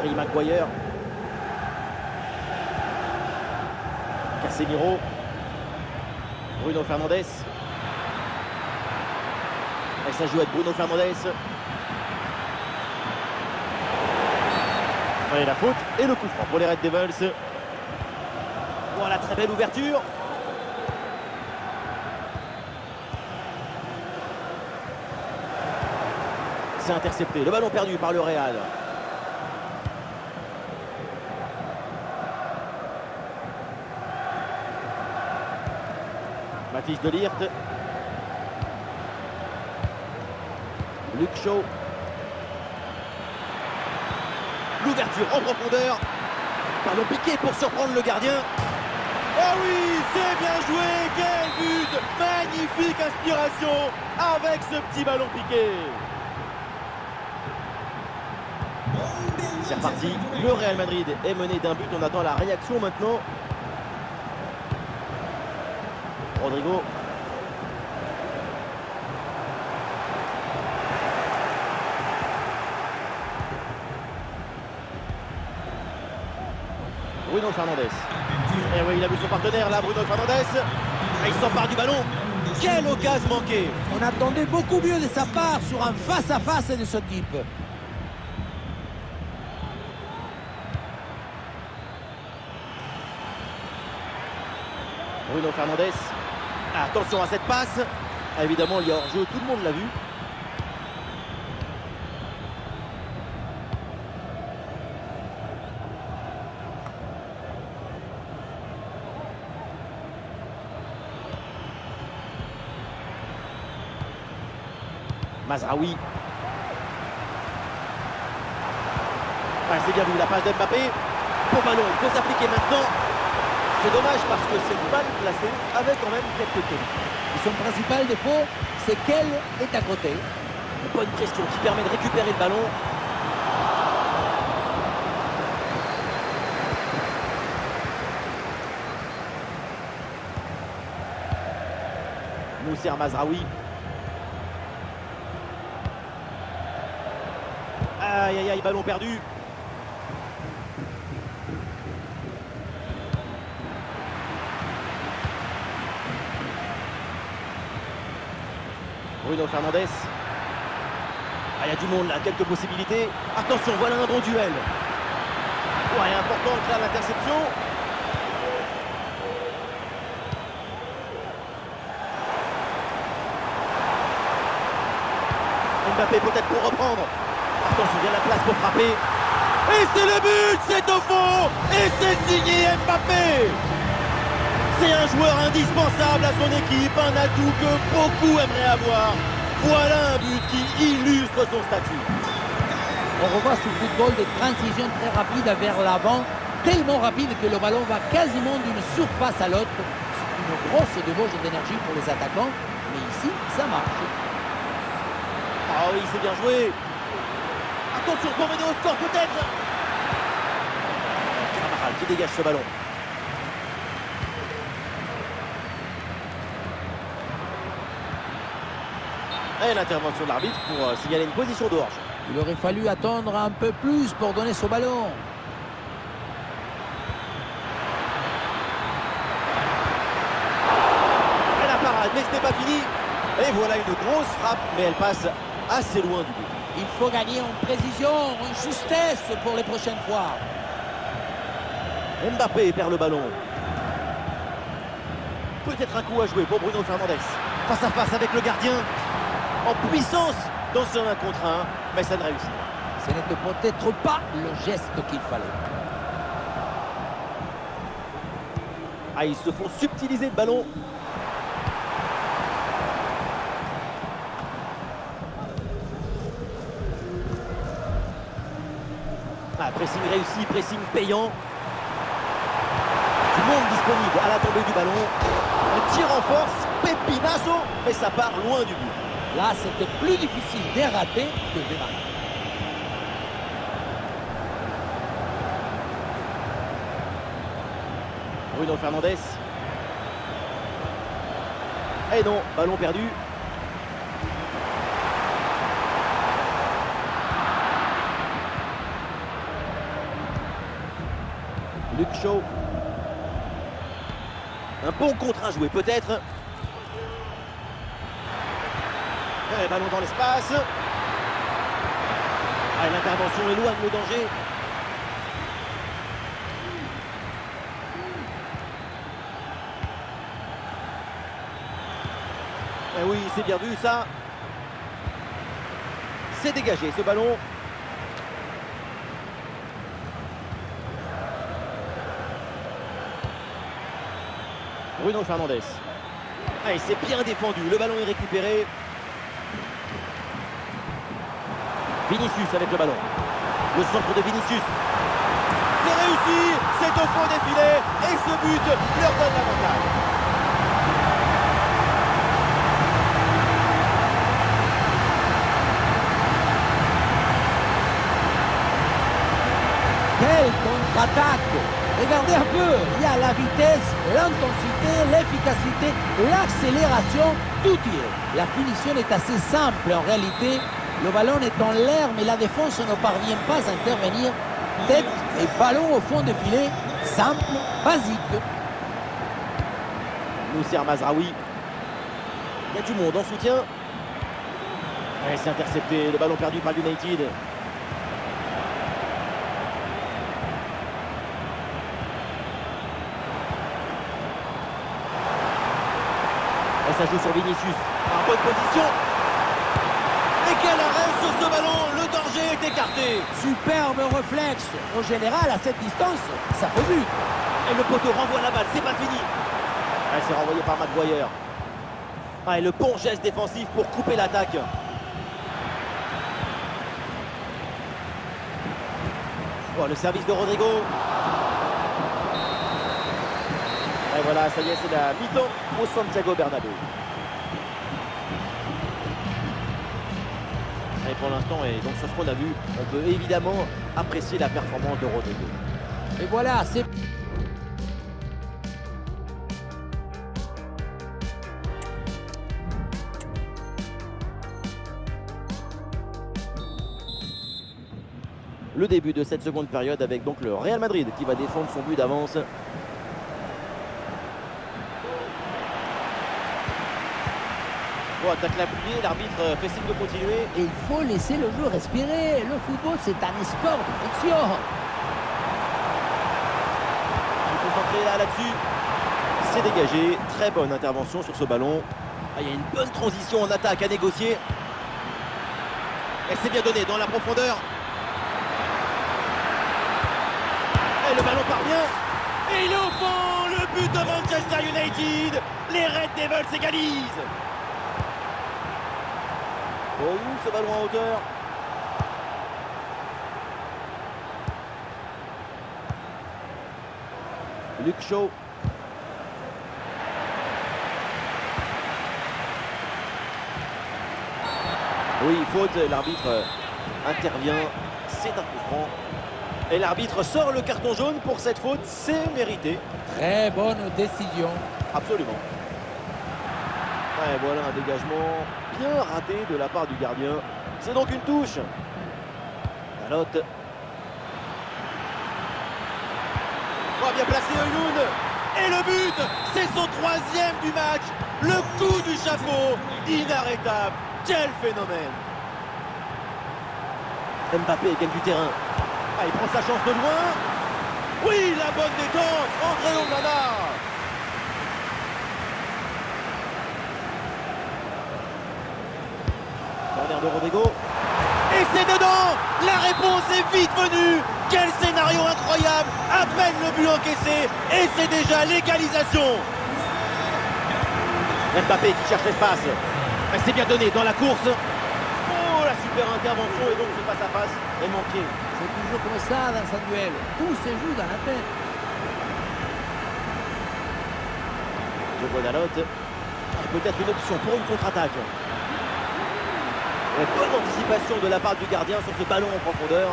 Harry Maguire. Casemiro. Bruno Fernandes. Et ça joue avec Bruno Fernandes. Et la faute et le coup franc pour les Red Devils. Voilà, très belle ouverture. C'est intercepté. Le ballon perdu par le Real. Mathis de Ligt. Luke Shaw. L'ouverture en profondeur. Ballon piqué pour surprendre le gardien. Oh oui, c'est bien joué. Quel but! Magnifique inspiration avec ce petit ballon piqué. C'est reparti. Le Real Madrid est mené d'un but. On attend la réaction maintenant. Rodrigo. Bruno Fernandes. Et oui, il a vu son partenaire là, Bruno Fernandes. Et il s'empare du ballon. Quelle occasion manquée! On attendait beaucoup mieux de sa part sur un face-à-face de ce type. Bruno Fernandes. Attention à cette passe. Évidemment, il y a hors-jeu, tout le monde l'a vu. Mazraoui. C'est bien vu, la passe d'Mbappé. Bon ballon, il faut s'appliquer maintenant. C'est dommage parce que c'est mal placé, avec quand même quelques qualités. Son principal défaut, c'est qu'elle est à côté. Une bonne pression qui permet de récupérer le ballon. Mousser Mazraoui. Aïe aïe aïe, ballon perdu. Bruno Fernandes. Il y a du monde là, quelques possibilités. Attention, voilà un bon duel. Ouais, important de faire l'interception. Mbappé peut-être pour reprendre. Attention, il y a la place pour frapper. Et c'est le but, c'est au fond. Et c'est signé Mbappé. C'est un joueur indispensable à son équipe, un atout que beaucoup aimeraient avoir. Voilà un but qui illustre son statut. On revoit ce football de transition très rapide vers l'avant, tellement rapide que le ballon va quasiment d'une surface à l'autre. C'est une grosse débauche d'énergie pour les attaquants, mais ici, ça marche. Ah oui, c'est bien joué. Attention pour mener au score peut-être. Carvajal qui dégage ce ballon. Et l'intervention de l'arbitre pour signaler une position de hors-jeu. Il aurait fallu attendre un peu plus pour donner ce ballon. Et la parade, mais ce n'est pas fini. Et voilà une grosse frappe, mais elle passe assez loin du but. Il faut gagner en précision, en justesse pour les prochaines fois. Mbappé perd le ballon. Peut-être un coup à jouer pour Bruno Fernandes. Face à face avec le gardien. En puissance dans ce 1 contre 1, mais ça ne réussit pas. Ce n'était peut-être pas le geste qu'il fallait. Ah, ils se font subtiliser le ballon. Ah, pressing réussi, pressing payant. Du monde disponible à la tombée du ballon. Un tir en force, Pepinazo, mais ça part loin du but. Là, c'était plus difficile de rater que de marquer. Bruno Fernandes. Et non, ballon perdu. Luke Shaw. Un bon contre à jouer peut-être. Et ballon dans l'espace. Ah, l'intervention éloigne le danger. Eh oui, c'est bien vu ça. C'est dégagé ce ballon. Bruno Fernandes. Ah, et c'est bien défendu. Le ballon est récupéré. Vinicius avec le ballon. Le centre de Vinicius. C'est réussi. C'est au fond des filets. Et ce but leur donne l'avantage. Quelle contre-attaque! Regardez un peu, il y a la vitesse, l'intensité, l'efficacité, l'accélération, tout y est. La finition est assez simple en réalité. Le ballon est en l'air, mais la défense ne parvient pas à intervenir. Tête et ballon au fond des filets, simple, basique. Noussair Mazraoui. Il y a du monde en soutien. Et c'est intercepté, le ballon perdu par United. Et ça joue sur Vinicius. En bonne position. Et quel arrêt sur ce ballon. Le danger est écarté. Superbe réflexe. En général, à cette distance, ça fait but. Et le poteau renvoie la balle, c'est pas fini. Elle s'est renvoyée par Maguire. Ah, et le bon geste défensif pour couper l'attaque. Oh, le service de Rodrigo. Et voilà, ça y est, c'est la mi-temps au Santiago Bernabéu. Et pour l'instant, et donc sur ce qu'on a vu, on peut évidemment apprécier la performance de Rodrigo. Et voilà, c'est... Le début de cette seconde période avec donc le Real Madrid qui va défendre son but d'avance. Bon, attaque l'appuyé, l'arbitre fait signe de continuer. Et il faut laisser le jeu respirer. Le football, c'est un sport de friction. Il faut concentrer là-dessus. C'est dégagé. Très bonne intervention sur ce ballon. Ah, il y a une bonne transition en attaque à négocier. Et c'est bien donné dans la profondeur. Et le ballon parvient. Et il est au fond. Le but de Manchester United. Les Red Devils s'égalisent. Oh, ce ballon en hauteur. Luke Shaw. Oui, faute, l'arbitre intervient, c'est un coup franc. Et l'arbitre sort le carton jaune pour cette faute, c'est mérité. Très bonne décision. Absolument. Ouais, voilà un dégagement bien raté de la part du gardien. C'est donc une touche. Dalot. Oh, bien placé Euloun. Et le but, c'est son 3e du match. Le coup du chapeau, inarrêtable. Quel phénomène. Mbappé gagne du terrain. Ah, il prend sa chance de loin. Oui, la bonne détente. André Onana. Corner de Rodrigo. Et c'est dedans. La réponse est vite venue. Quel scénario incroyable. À peine le but encaissé. Et c'est déjà l'égalisation. Mbappé qui cherche l'espace. C'est bien donné dans la course. Oh, la super intervention. Et donc ce face à face est manqué. C'est toujours comme ça dans un duel. Tout se joue dans la tête. Je vois Dalot. Peut-être une option pour une contre-attaque. Bonne anticipation de la part du gardien sur ce ballon en profondeur.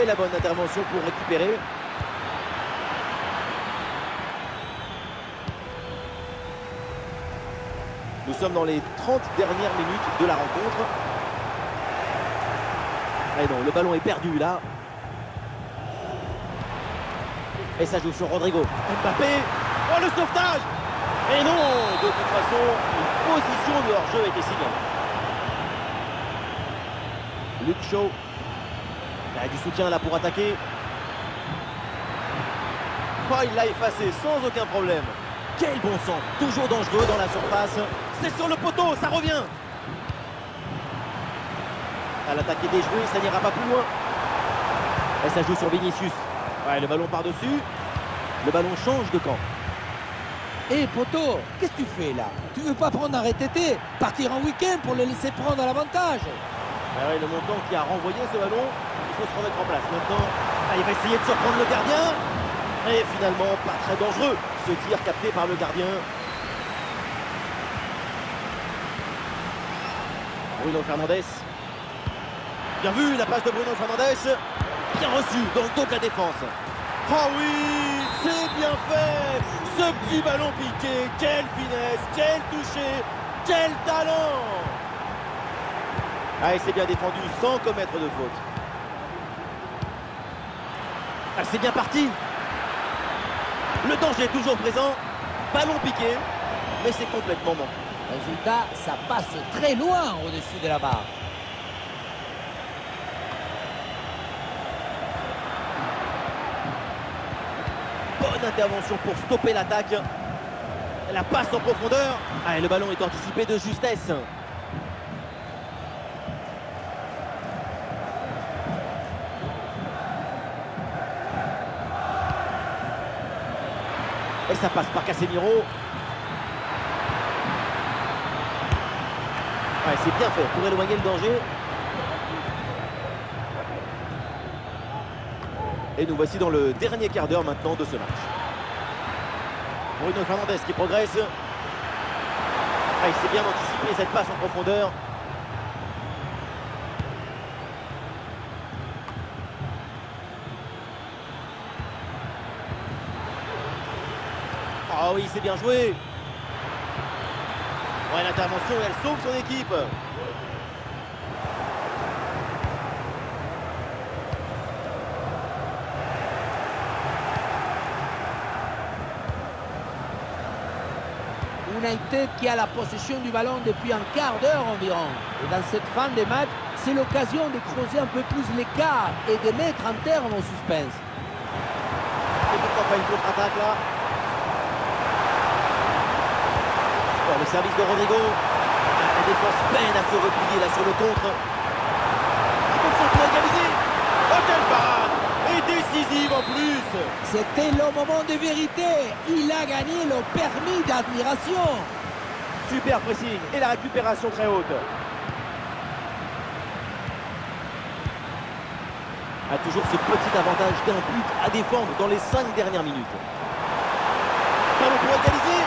Et la bonne intervention pour récupérer. Nous sommes dans les 30 dernières minutes de la rencontre. Et non, le ballon est perdu là. Et ça joue sur Rodrigo. Mbappé. Oh, le sauvetage! Et non, de toute façon, une position de hors-jeu était signalée. Luke Shaw. Il a du soutien là pour attaquer. Oh, il l'a effacé sans aucun problème. Quel bon sang, toujours dangereux dans la surface. C'est sur le poteau, ça revient. À l'attaque est déjouée, ça n'ira pas plus loin. Et ça joue sur Vinicius. Ouais, le ballon par-dessus. Le ballon change de camp. Hé poto, qu'est-ce que tu fais là? Tu veux pas prendre un RTT? Partir en week-end pour le laisser prendre à l'avantage? Ah ouais, le montant qui a renvoyé ce ballon, il faut se remettre en place. Maintenant, il va essayer de surprendre le gardien. Et finalement, pas très dangereux, ce tir capté par le gardien. Bruno Fernandes. Bien vu, la passe de Bruno Fernandes. Bien reçu dans le dos de la défense. Oh oui, c'est bien fait. Ce petit ballon piqué, quelle finesse, quel toucher, quel talent. Ah, et c'est bien défendu sans commettre de faute. Ah, c'est bien parti. Le danger est toujours présent. Ballon piqué, mais c'est complètement manqué. Résultat, ça passe très loin au-dessus de la barre. Bonne intervention pour stopper l'attaque. La passe en profondeur. Ah, et le ballon est anticipé de justesse. Et ça passe par Casemiro. Ouais, c'est bien fait pour éloigner le danger. Et nous voici dans le dernier quart d'heure maintenant de ce match. Bruno Fernandes qui progresse. Ah, il s'est bien anticipé cette passe en profondeur. Ah oui, c'est bien joué. Ouais, l'intervention, elle sauve son équipe. United qui a la possession du ballon depuis un quart d'heure environ. Et dans cette fin de match, c'est l'occasion de creuser un peu plus l'écart et de mettre un terme au suspense. Et pourquoi pas une contre-attaque là? Oh, le service de Rodrigo. La défense peine à se replier là sur le contre. Attention pour égaliser. Oh, quelle parade! Et décisive en plus. C'était le moment de vérité. Il a gagné le permis d'admiration. Super pressing et la récupération très haute. A toujours ce petit avantage d'un but à défendre dans les 5 dernières minutes. Ballon pour égaliser.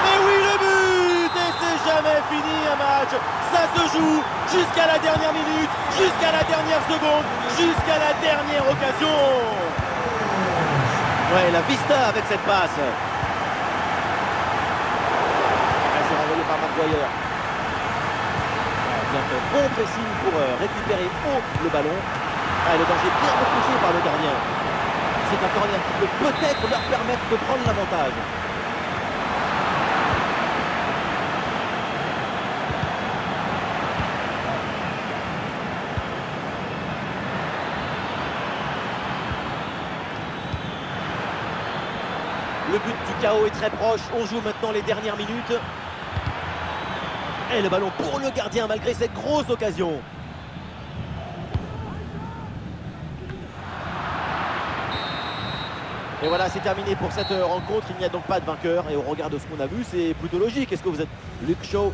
Et oui, le but! Et c'est jamais fini un match. Ça se joue jusqu'à la dernière minute, jusqu'à la dernière seconde, jusqu'à la dernière occasion. Ouais, la vista avec cette passe. C'est renvoyé par Maguire. Bien fait, bon pressing pour récupérer haut le ballon. Ah, le danger bien repoussé par le gardien. C'est un corner qui peut peut-être leur permettre de prendre l'avantage. Le but du chaos est très proche. On joue maintenant les dernières minutes. Et le ballon pour le gardien malgré cette grosse occasion. Et voilà, c'est terminé pour cette rencontre. Il n'y a donc pas de vainqueur. Et au regard de ce qu'on a vu, c'est plutôt logique. Est-ce que vous êtes Luke Shaw?